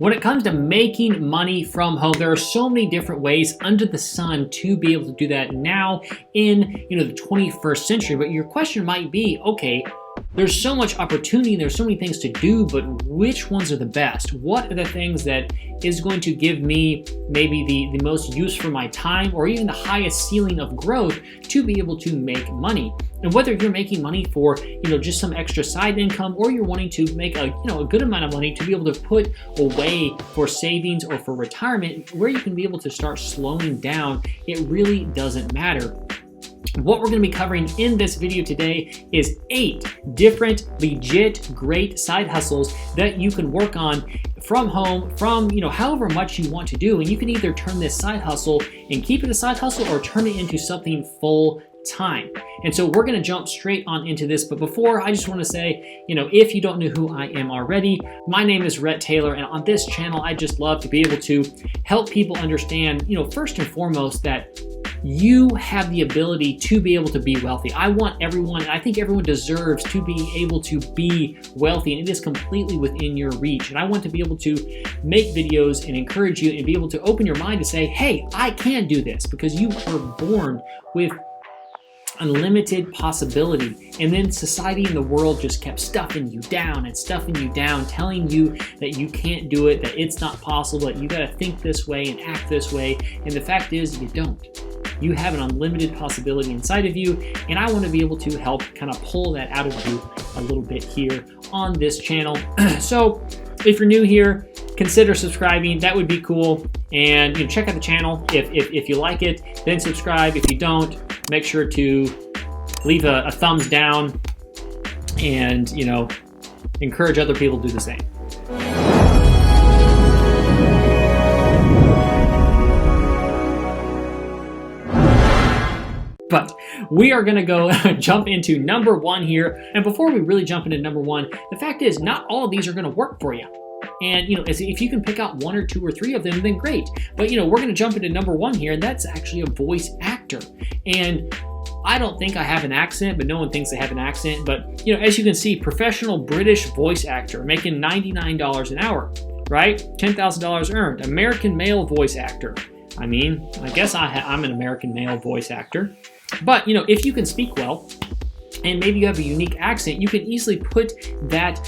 When it comes to making money from home, there are so many different ways under the sun to be able to do that now in the 21st century. But your question might be, okay, there's so much opportunity and there's so many things to do, but which ones are the best? What are the things that is going to give me maybe the most use for my time, or even the highest ceiling of growth to be able to make money? And whether you're making money for just some extra side income, or you're wanting to make a good amount of money to be able to put away for savings or for retirement, where you can be able to start slowing down, it really doesn't matter. What we're going to be covering in this video today is 8 different legit great side hustles that you can work on from home, from however much you want to do. And you can either turn this side hustle and keep it a side hustle, or turn it into something full time. And so we're going to jump straight on into this. But before, I just want to say, if you don't know who I am already, my name is Rhett Taylor, and on this channel I just love to be able to help people understand, first and foremost, that you have the ability to be able to be wealthy. I want everyone, and I think everyone deserves to be able to be wealthy, and it is completely within your reach. And I want to be able to make videos and encourage you and be able to open your mind to say, hey, I can do this, because you were born with unlimited possibility. And then society and the world just kept stuffing you down and stuffing you down, telling you that you can't do it, that it's not possible, that you got to think this way and act this way. And the fact is, you don't. You have an unlimited possibility inside of you, and I want to be able to help kind of pull that out of you a little bit here on this channel. So if you're new here, consider subscribing. That would be cool. And check out the channel if you like it, then subscribe. If you don't, make sure to leave a thumbs down and encourage other people to do the same. But we are going to go jump into number 1 here. And before we really jump into number 1, the fact is, not all of these are going to work for you. And if you can pick out 1 or 2 or 3 of them, then great. But we're going to jump into number 1 here, and that's actually a voice actor. And I don't think I have an accent, but no one thinks they have an accent. But as you can see, professional British voice actor, making $99 an hour, right? $10,000 earned. American male voice actor. I mean, I guess I'm an American male voice actor. But if you can speak well, and maybe you have a unique accent, you can easily put that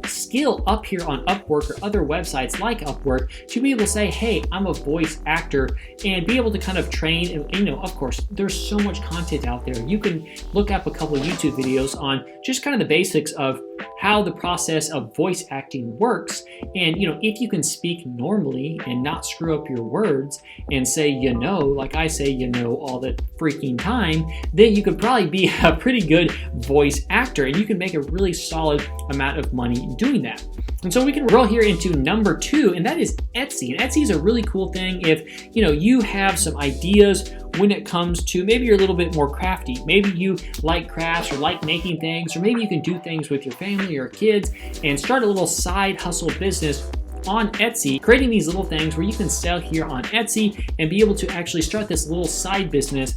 skill up here on Upwork or other websites like Upwork to be able to say, hey, I'm a voice actor, and be able to kind of train. And of course, there's so much content out there. You can look up a couple of YouTube videos on just kind of the basics of how the process of voice acting works. And if you can speak normally and not screw up your words and say like I say all the freaking time, then you could probably be a pretty good voice actor, and you can make a really solid amount of money doing that. And so we can roll here into number 2, and that is Etsy. And Etsy is a really cool thing if you have some ideas when it comes to, maybe you're a little bit more crafty. Maybe you like crafts or like making things, or maybe you can do things with your family or kids and start a little side hustle business on Etsy, creating these little things where you can sell here on Etsy and be able to actually start this little side business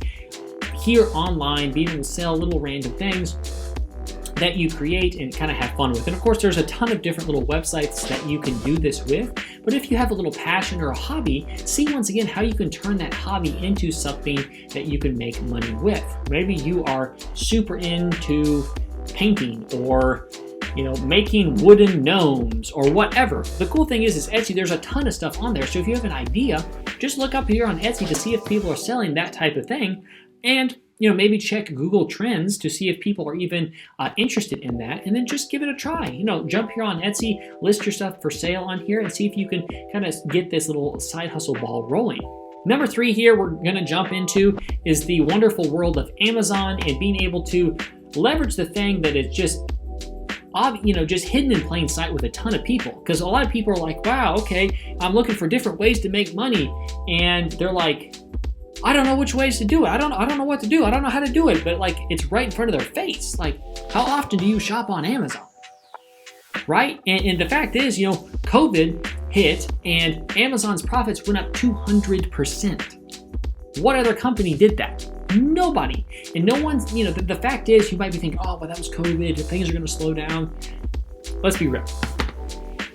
here online, being able to sell little random things that you create and kind of have fun with. And of course, there's a ton of different little websites that you can do this with. But if you have a little passion or a hobby, see once again how you can turn that hobby into something that you can make money with. Maybe you are super into painting, or making wooden gnomes, or whatever. The cool thing is Etsy, there's a ton of stuff on there. So if you have an idea, just look up here on Etsy to see if people are selling that type of thing. And maybe check Google Trends to see if people are even interested in that, and then just give it a try. Jump here on Etsy, list your stuff for sale on here, and see if you can kind of get this little side hustle ball rolling. Number 3 here we're going to jump into is the wonderful world of Amazon, and being able to leverage the thing that is just hidden in plain sight with a ton of people. Because a lot of people are like, wow, okay, I'm looking for different ways to make money, and they're like, I don't know which ways to do it. I don't know what to do. I don't know how to do it. But it's right in front of their face. How often do you shop on Amazon? Right? And the fact is, COVID hit and Amazon's profits went up 200%. What other company did that? Nobody. And no one's, the fact is, you might be thinking, oh, well, that was COVID. Things are going to slow down. Let's be real.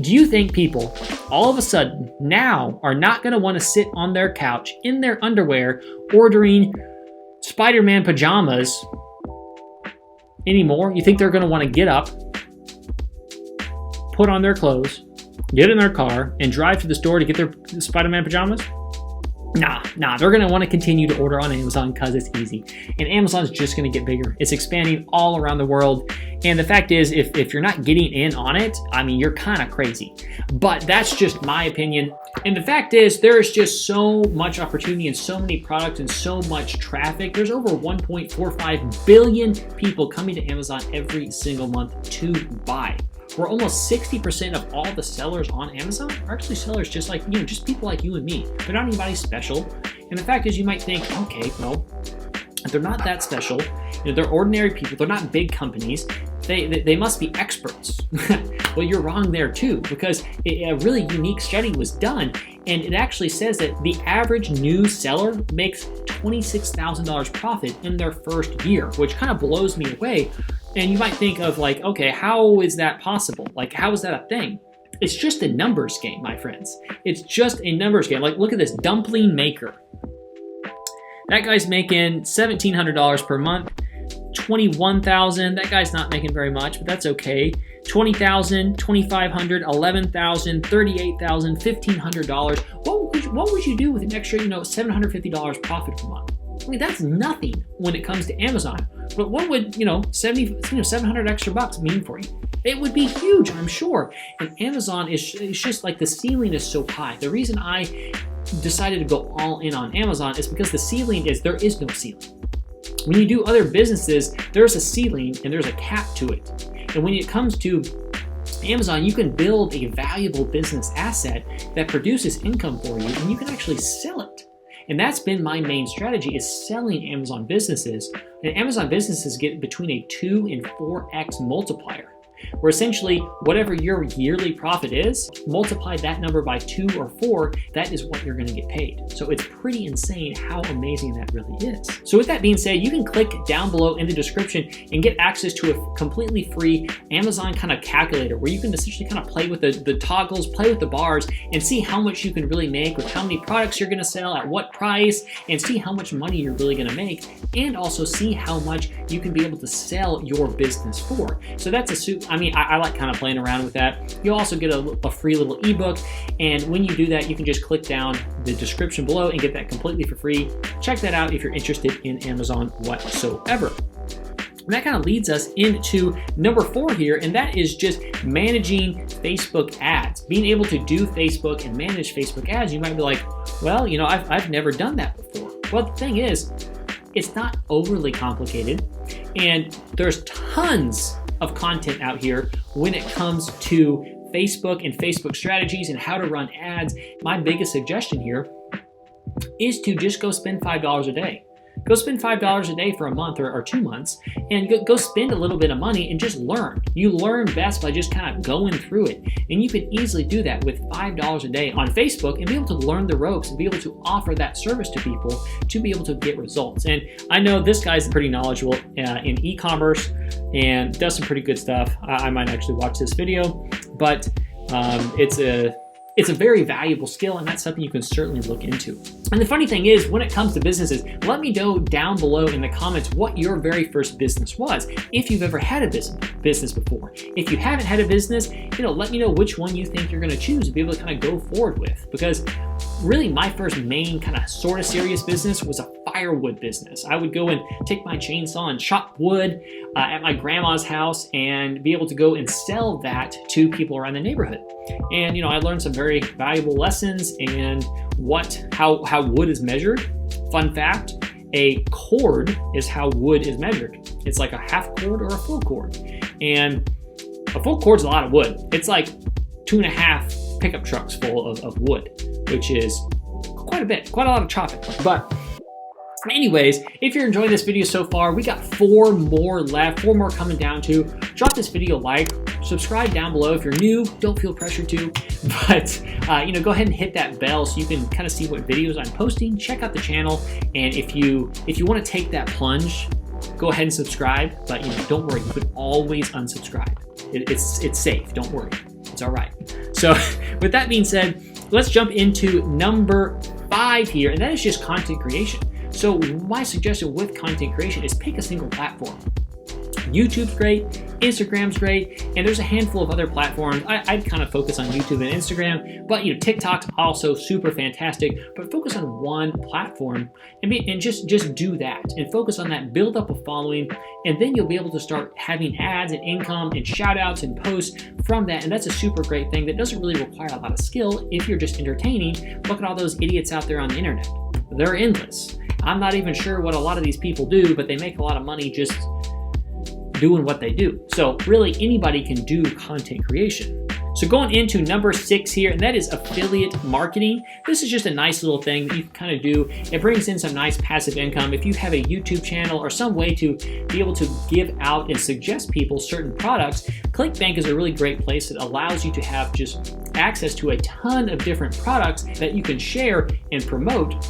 Do you think people all of a sudden now are not going to want to sit on their couch in their underwear ordering Spider-Man pajamas anymore. You think they're going to want to get up, put on their clothes, get in their car, and drive to the store to get their Spider-Man pajamas? Nah, they're going to want to continue to order on Amazon because it's easy. And Amazon's just going to get bigger. It's expanding all around the world. And the fact is, if you're not getting in on it, I mean, you're kind of crazy. But that's just my opinion. And the fact is, there is just so much opportunity and so many products and so much traffic. There's over 1.45 billion people coming to Amazon every single month to buy. Where almost 60% of all the sellers on Amazon are actually sellers just like, just people like you and me. They're not anybody special. And the fact is, you might think, okay, well, they're not that special. They're ordinary people. They're not big companies. They must be experts. Well, you're wrong there too, because a really unique study was done, and it actually says that the average new seller makes $26,000 profit in their first year, which kind of blows me away. And you might think of like, okay, how is that possible? Like, how is that a thing? It's just a numbers game, my friends. It's just a numbers game. Like, look at this dumpling maker. That guy's making $1,700 per month. 21,000. That guy's not making very much, but that's okay. 20,000, 2,500, 11,000, 38,000, $1,500. What would you do with an extra, $750 profit per month? I mean, that's nothing when it comes to Amazon. But what would, 700 extra bucks mean for you? It would be huge, I'm sure. And Amazon is just like, the ceiling is so high. The reason I decided to go all in on Amazon is because the ceiling is, there is no ceiling. When you do other businesses, there's a ceiling and there's a cap to it. And when it comes to Amazon, you can build a valuable business asset that produces income for you, and you can actually sell it. And that's been my main strategy, is selling Amazon businesses. And Amazon businesses get between a 2 and 4x multiplier, where essentially whatever your yearly profit is, multiply that number by 2 or 4, that is what you're going to get paid. So it's pretty insane how amazing that really is. So with that being said, you can click down below in the description and get access to a completely free Amazon kind of calculator, where you can essentially kind of play with the toggles, play with the bars, and see how much you can really make with how many products you're going to sell at what price, and see how much money you're really going to make, and also see how much you can be able to sell your business for. So that's I like kind of playing around with that. You'll also get a free little ebook, and when you do that, you can just click down the description below and get that completely for free. Check that out if you're interested in Amazon whatsoever. And that kind of leads us into number 4 here, and that is just managing Facebook ads. Being able to do Facebook and manage Facebook ads. You might be like, well, I've never done that before. Well, the thing is, it's not overly complicated, and there's tons of content out here when it comes to Facebook and Facebook strategies and how to run ads. My biggest suggestion here is to just go spend $5 a day. Go spend $5 a day for a month or 2 months, and go spend a little bit of money and just learn. You learn best by just kind of going through it. And you can easily do that with $5 a day on Facebook and be able to learn the ropes and be able to offer that service to people to be able to get results. And I know this guy's pretty knowledgeable in e-commerce and does some pretty good stuff. I might actually watch this video, but it's a very valuable skill, and that's something you can certainly look into. And the funny thing is, when it comes to businesses, let me know down below in the comments what your very first business was, if you've ever had a business before. If you haven't had a business, let me know which one you think you're going to choose to be able to kind of go forward with. Because really, my first main kind of sort of serious business was a firewood business. I would go and take my chainsaw and chop wood at my grandma's house and be able to go and sell that to people around the neighborhood. And I learned some very valuable lessons and how wood is measured. Fun fact, a cord is how wood is measured. It's like a half cord or a full cord. And a full cord's a lot of wood. It's like 2.5 pickup trucks full of wood, which is quite a lot of chopping. But anyways, if you're enjoying this video so far, we got 4 more left, 4 more coming down to. Drop this video a like, subscribe down below. If you're new, don't feel pressured to, but go ahead and hit that bell so you can kind of see what videos I'm posting. Check out the channel, and if you want to take that plunge, go ahead and subscribe. But don't worry, you can always unsubscribe. It's safe. Don't worry. It's all right. So with that being said, let's jump into number 5 here, and that is just content creation. So my suggestion with content creation is pick a single platform. YouTube's great, Instagram's great, and there's a handful of other platforms. I'd kind of focus on YouTube and Instagram, but TikTok's also super fantastic. But focus on one platform and just do that and focus on that. Build up a following, and then you'll be able to start having ads and income and shout outs and posts from that. And that's a super great thing that doesn't really require a lot of skill if you're just entertaining. Look at all those idiots out there on the internet. They're endless. I'm not even sure what a lot of these people do, but they make a lot of money just doing what they do. So really anybody can do content creation. So going into number 6 here, and that is affiliate marketing. This is just a nice little thing that you can kind of do. It brings in some nice passive income. If you have a YouTube channel or some way to be able to give out and suggest people certain products, ClickBank is a really great place that allows you to have just access to a ton of different products that you can share and promote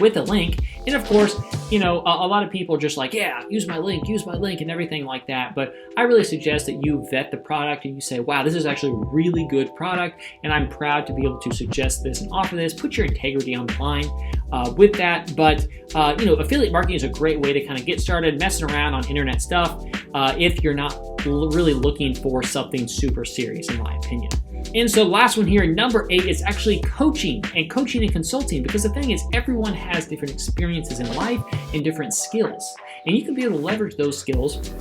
with a link. And of course, a lot of people are just like, yeah, use my link and everything like that. But I really suggest that you vet the product and you say, wow, this is actually a really good product and I'm proud to be able to suggest this and offer this. Put your integrity on the line with that. But, affiliate marketing is a great way to kind of get started messing around on internet stuff if you're not really looking for something super serious, in my opinion. And so last one here, number 8, is actually coaching and consulting, because the thing is everyone has different experiences in life and different skills. And you can be able to leverage those skills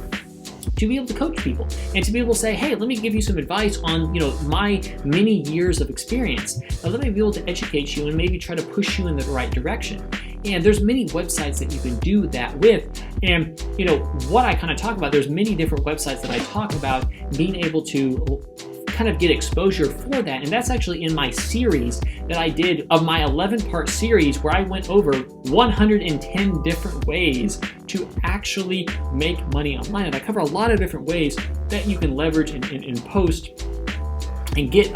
to be able to coach people and to be able to say, hey, let me give you some advice on, my many years of experience. Let me be able to educate you and maybe try to push you in the right direction. And there's many websites that you can do that with. And, what I kind of talk about, there's many different websites that I talk about being able to kind of get exposure for that. And that's actually in my series that I did of my 11-part series where I went over 110 different ways to actually make money online. And I cover a lot of different ways that you can leverage and post and get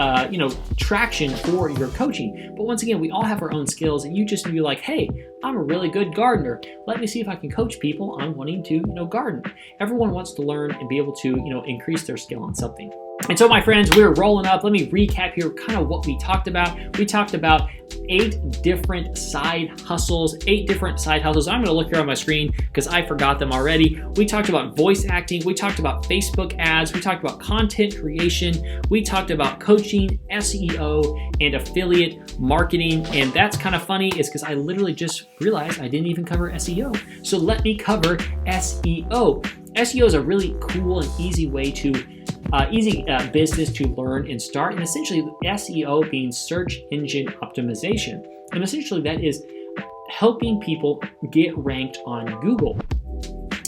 traction for your coaching. But once again, we all have our own skills, and you just be like, hey, I'm a really good gardener. Let me see if I can coach people on wanting to garden. Everyone wants to learn and be able to increase their skill on something. And so, my friends, we're rolling up. Let me recap here kind of what we talked about. We talked about 8 different side hustles. I'm going to look here on my screen because I forgot them already. We talked about voice acting. We talked about Facebook ads. We talked about content creation. We talked about coaching, SEO, and affiliate marketing. And that's kind of funny is because I literally just realized I didn't even cover SEO. So let me cover SEO. SEO is a really cool and easy way to business to learn and start. And essentially SEO being search engine optimization. And essentially that is helping people get ranked on Google.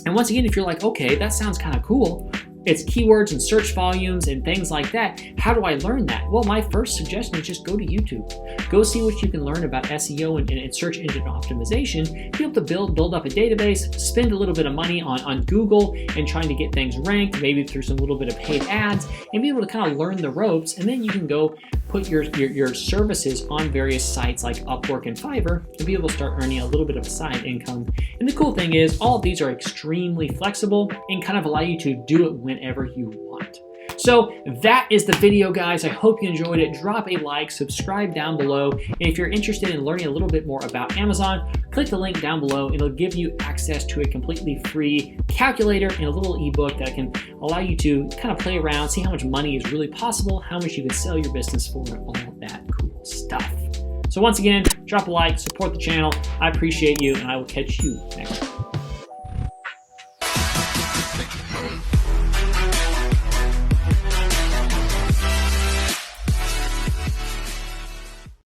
And once again, if you're like, okay, that sounds kind of cool. It's keywords and search volumes and things like that. How do I learn that? Well, my first suggestion is just go to YouTube. Go see what you can learn about SEO and search engine optimization. Be able to build up a database, spend a little bit of money on Google and trying to get things ranked, maybe through some little bit of paid ads, and be able to kind of learn the ropes. And then you can go put your services on various sites like Upwork and Fiverr to be able to start earning a little bit of a side income. And the cool thing is all of these are extremely flexible and kind of allow you to do it whenever you want. So that is the video, guys. I hope you enjoyed it. Drop a like, subscribe down below. And if you're interested in learning a little bit more about Amazon, click the link down below. It'll give you access to a completely free calculator and a little ebook that can allow you to kind of play around, see how much money is really possible, how much you can sell your business for, all that cool stuff. So once again, drop a like, support the channel. I appreciate you, and I will catch you next time.